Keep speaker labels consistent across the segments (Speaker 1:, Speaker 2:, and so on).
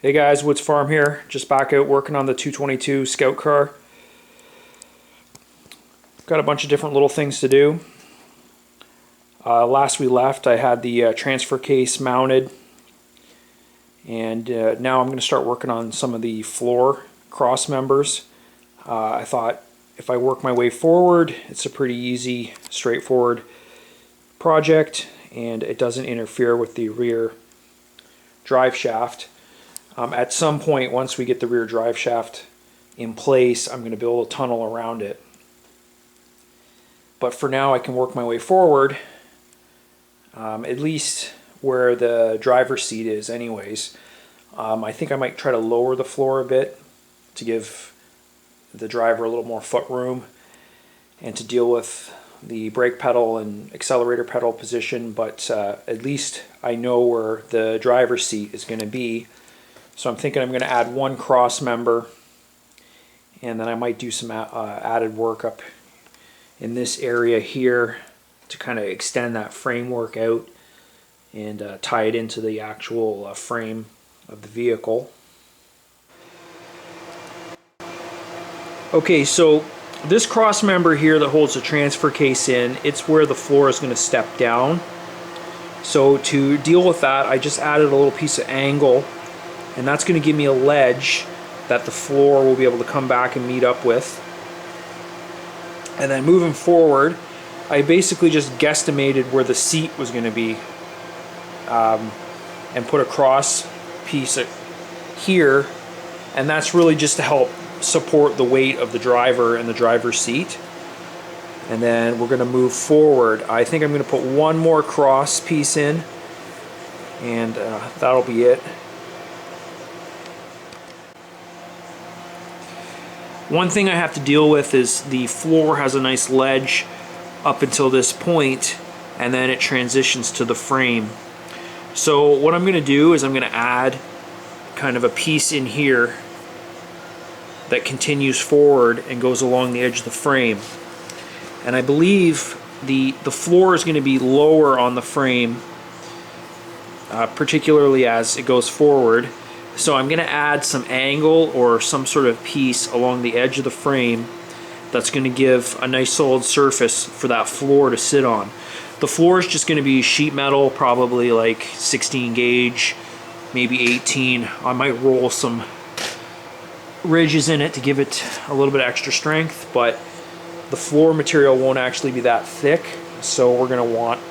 Speaker 1: Hey guys, Woods Farm here. Just back out working on the 222 Scout car. Got a bunch of different little things to do. Last we left, I had the transfer case mounted, and now I'm going to start working on some of the floor cross members. I thought if I work my way forward, it's a pretty easy, straightforward project, and it doesn't interfere with the rear drive shaft. At some point, once we get the rear drive shaft in place, I'm going to build a tunnel around it. But for now, I can work my way forward, at least where the driver's seat is anyways. I think I might try to lower the floor a bit to give the driver a little more foot room and to deal with the brake pedal and accelerator pedal position, but at least I know where the driver's seat is going to be. So I'm thinking I'm going to add one cross member, and then I might do some added work up in this area here to kind of extend that framework out and tie it into the actual frame of the vehicle. Okay, so this cross member here that holds the transfer case in, it's where the floor is going to step down. So to deal with that, I just added a little piece of angle, and that's going to give me a ledge that the floor will be able to come back and meet up with. And then moving forward, I basically just guesstimated where the seat was going to be and put a cross piece here, and that's really just to help support the weight of the driver and the driver's seat. And then we're going to move forward. I think I'm going to put one more cross piece in, and that'll be it. One thing I have to deal with is the floor has a nice ledge up until this point, and then it transitions to the frame. So what I'm going to do is I'm going to add kind of a piece in here that continues forward and goes along the edge of the frame. And I believe the floor is going to be lower on the frame, particularly as it goes forward. So I'm going to add some angle or some sort of piece along the edge of the frame that's going to give a nice solid surface for that floor to sit on. The floor is just going to be sheet metal, probably like 16 gauge, maybe 18. I might roll some ridges in it to give it a little bit extra strength, but the floor material won't actually be that thick, so we're going to want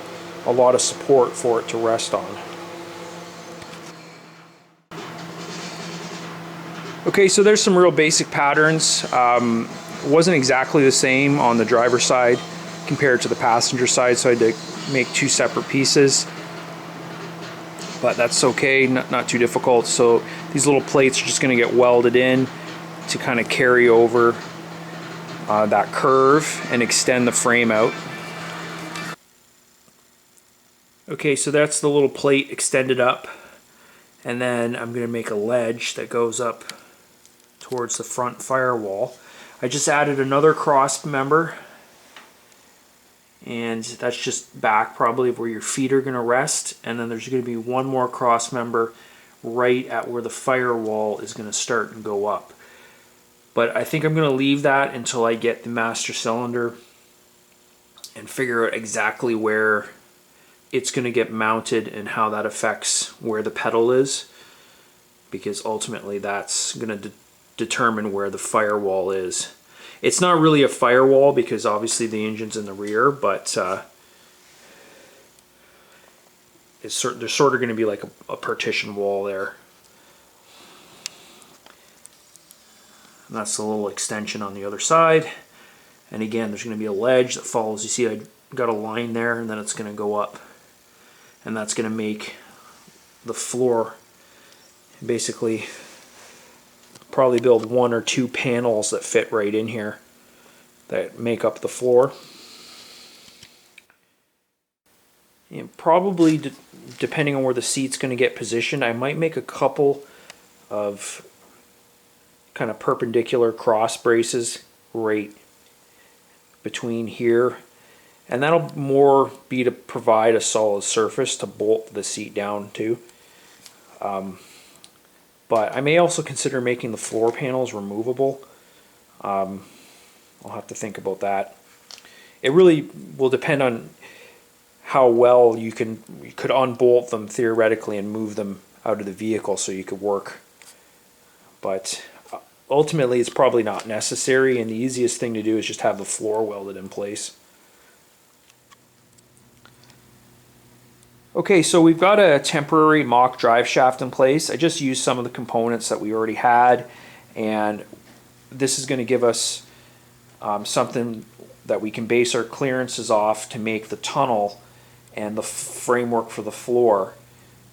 Speaker 1: a lot of support for it to rest on. Okay, so there's some real basic patterns. It wasn't exactly the same on the driver's side compared to the passenger side, so I had to make two separate pieces. But that's okay, not too difficult. So these little plates are just going to get welded in to kind of carry over that curve and extend the frame out. Okay, so that's the little plate extended up, and then I'm going to make a ledge that goes up towards the front firewall. I just added another cross member, and that's just back probably where your feet are going to rest, and then there's going to be one more cross member right at where the firewall is going to start and go up. But I think I'm going to leave that until I get the master cylinder and figure out exactly where it's going to get mounted and how that affects where the pedal is, because ultimately that's going to determine where the firewall is. It's not really a firewall because obviously the engine's in the rear, but there's sort of going to be like a partition wall there. And that's the little extension on the other side. And again, there's going to be a ledge that follows. You see I got a line there, and then it's going to go up. And that's going to make the floor basically probably build one or two panels that fit right in here that make up the floor. And probably depending on where the seat's going to get positioned, I might make a couple of kind of perpendicular cross braces right between here, and that'll more be to provide a solid surface to bolt the seat down to. But I may also consider making the floor panels removable. I'll have to think about that. It really will depend on how well you could unbolt them theoretically and move them out of the vehicle so you could work. But ultimately it's probably not necessary, and the easiest thing to do is just have the floor welded in place. Okay, so we've got a temporary mock drive shaft in place. I just used some of the components that we already had, and this is going to give us something that we can base our clearances off to make the tunnel and the framework for the floor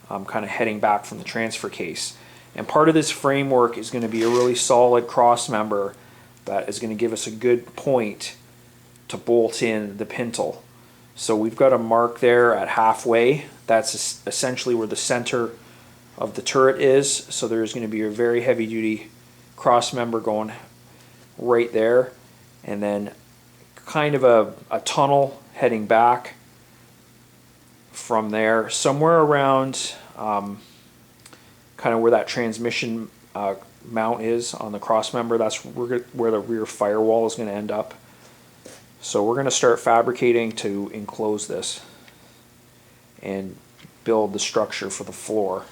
Speaker 1: kind of heading back from the transfer case. And part of this framework is going to be a really solid cross member that is going to give us a good point to bolt in the pintle. So we've got a mark there at halfway. That's essentially where the center of the turret is. So there's going to be a very heavy duty cross member going right there, and then kind of a tunnel heading back from there, somewhere around kind of where that transmission mount is on the cross member. That's where the rear firewall is going to end up. So we're going to start fabricating to enclose this and build the structure for the floor.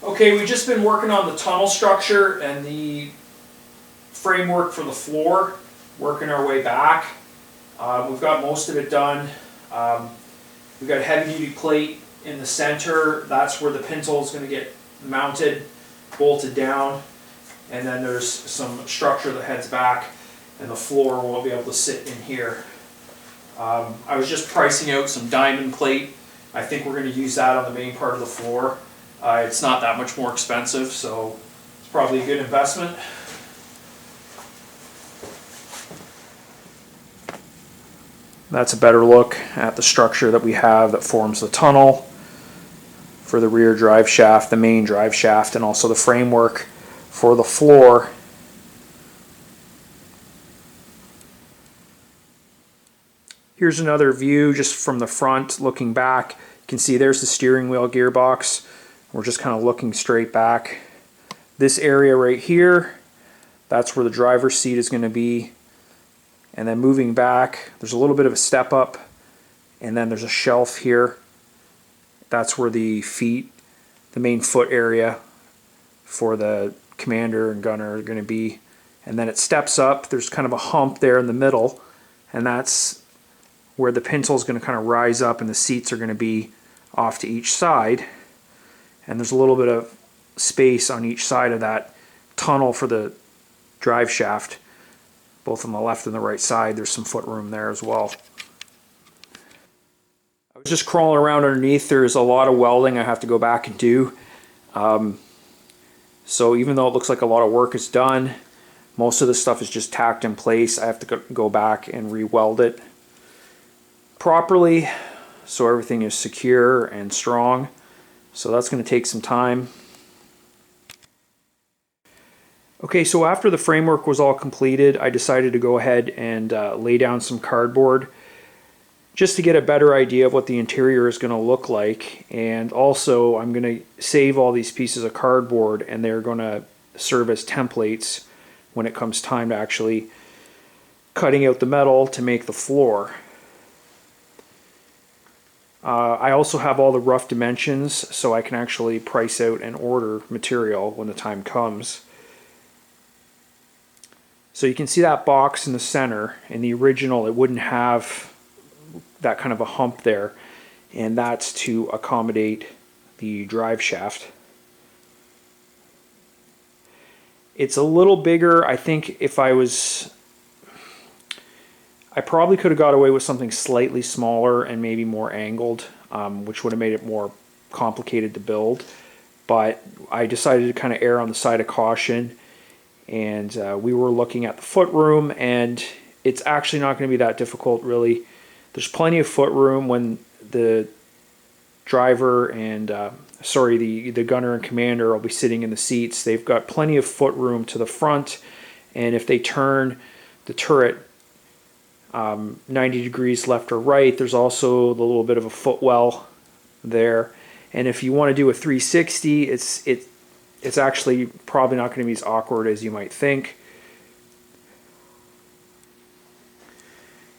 Speaker 1: Okay, we've just been working on the tunnel structure and the framework for the floor, working our way back. We've got most of it done. We've got a heavy duty plate in the center. That's where the pintle is going to get mounted, bolted down. And then there's some structure that heads back, and the floor will be able to sit in here. I was just pricing out some diamond plate. I think we're going to use that on the main part of the floor. It's not that much more expensive, so it's probably a good investment. That's a better look at the structure that we have that forms the tunnel for the rear drive shaft, the main drive shaft, and also the framework for the floor. Here's another view just from the front looking back. You can see there's the steering wheel gearbox. We're just kind of looking straight back. This area right here, that's where the driver's seat is going to be. And then moving back, there's a little bit of a step up, and then there's a shelf here. That's where the feet, the main foot area for the commander and gunner are going to be. And then it steps up. There's kind of a hump there in the middle, and that's where the pintle is going to kind of rise up, and the seats are going to be off to each side. And there's a little bit of space on each side of that tunnel for the drive shaft. both on the left and the right side. There's some foot room there as well. I was just crawling around underneath. There's a lot of welding I have to go back and do. So even though it looks like a lot of work is done, most of the stuff is just tacked in place. I have to go back and re-weld it properly so everything is secure and strong. So that's going to take some time. Okay, so after the framework was all completed, I decided to go ahead and lay down some cardboard just to get a better idea of what the interior is going to look like. And also I'm going to save all these pieces of cardboard, and they're going to serve as templates when it comes time to actually cutting out the metal to make the floor. I also have all the rough dimensions so I can actually price out and order material when the time comes. So you can see that box in the center. In the original it wouldn't have that kind of a hump there, and that's to accommodate the drive shaft. It's a little bigger. I think if I probably could have got away with something slightly smaller and maybe more angled, which would have made it more complicated to build. But I decided to kind of err on the side of caution, and we were looking at the foot room, and it's actually not going to be that difficult really. There's plenty of foot room when the driver and the gunner and commander will be sitting in the seats. They've got plenty of foot room to the front, and if they turn the turret 90 degrees left or right, there's also the little bit of a footwell there. And if you want to do a 360, it's actually probably not going to be as awkward as you might think.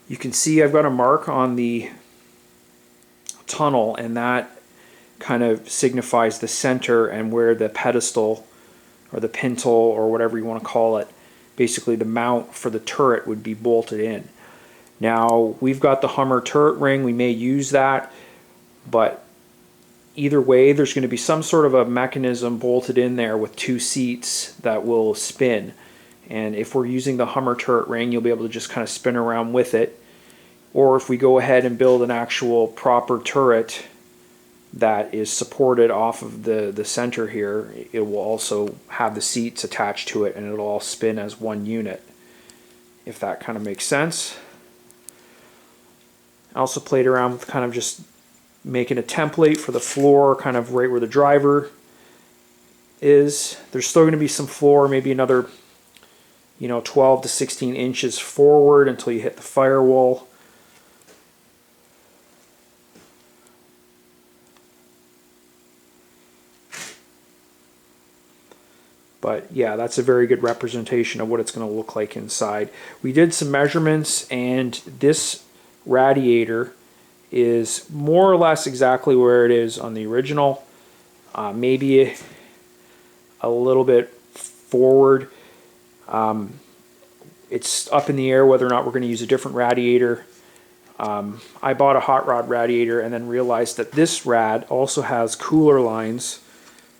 Speaker 1: You can see I've got a mark on the tunnel, and that kind of signifies the center and where the pedestal or the pintle or whatever you want to call it, basically the mount for the turret, would be bolted in. Now we've got the Hummer turret ring, we may use that, but either way there's going to be some sort of a mechanism bolted in there with two seats that will spin. And if we're using the Hummer turret ring, you'll be able to just kind of spin around with it. Or if we go ahead and build an actual proper turret that is supported off of the center here, it will also have the seats attached to it, and it'll all spin as one unit, if that kind of makes sense. I also played around with kind of just making a template for the floor, kind of right where the driver is. There's still going to be some floor, maybe another 12 to 16 inches forward until you hit the firewall. But yeah, that's a very good representation of what it's going to look like inside. We did some measurements, and this radiator is more or less exactly where it is on the original. Maybe a little bit forward. It's up in the air whether or not we're going to use a different radiator. I bought a hot rod radiator and then realized that this rad also has cooler lines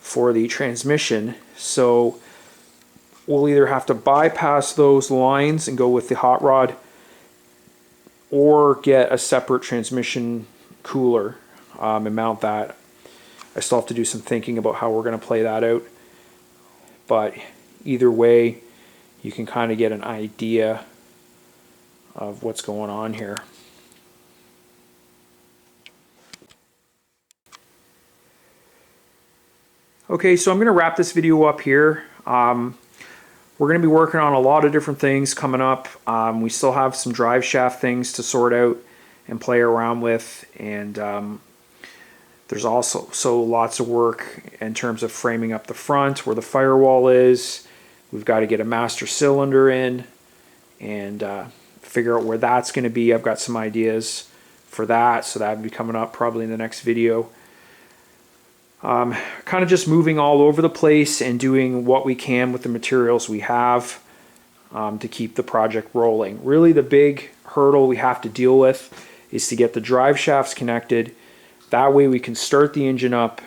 Speaker 1: for the transmission, so we'll either have to bypass those lines and go with the hot rod, or get a separate transmission cooler and mount that. I still have to do some thinking about how we're going to play that out, but either way you can kind of get an idea of what's going on here. Okay, so I'm going to wrap this video up here. We're going to be working on a lot of different things coming up. We still have some drive shaft things to sort out and play around with, and there's also lots of work in terms of framing up the front where the firewall is. We've got to get a master cylinder in and figure out where that's going to be. I've got some ideas for that, so that'll be coming up probably in the next video. Kind of just moving all over the place and doing what we can with the materials we have to keep the project rolling. Really the big hurdle we have to deal with is to get the drive shafts connected. That way we can start the engine up,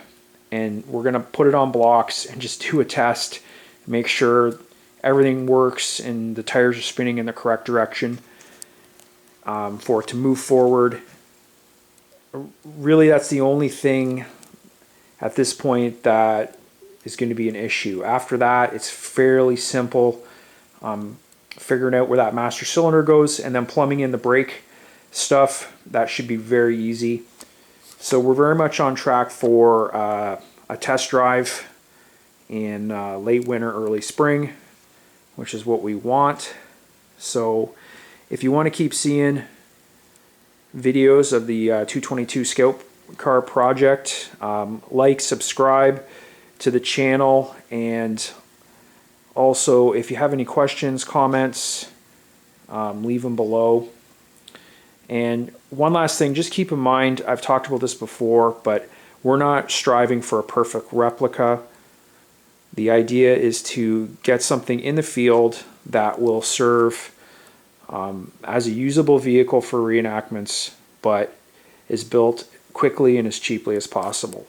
Speaker 1: and we're going to put it on blocks and just do a test, make sure everything works and the tires are spinning in the correct direction for it to move forward. Really, that's the only thing at this point that is going to be an issue. After that, it's fairly simple. Figuring out where that master cylinder goes and then plumbing in the brake stuff, that should be very easy. So we're very much on track for a test drive in late winter, early spring, which is what we want. So if you want to keep seeing videos of the 222 Scout Car project, like, subscribe to the channel, and also if you have any questions, comments, leave them below. And one last thing, just keep in mind, I've talked about this before, but we're not striving for a perfect replica. The idea is to get something in the field that will serve as a usable vehicle for reenactments, but is built quickly and as cheaply as possible.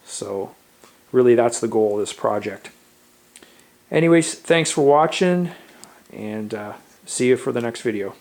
Speaker 1: So really, that's the goal of this project. Anyways, thanks for watching, and see you for the next video.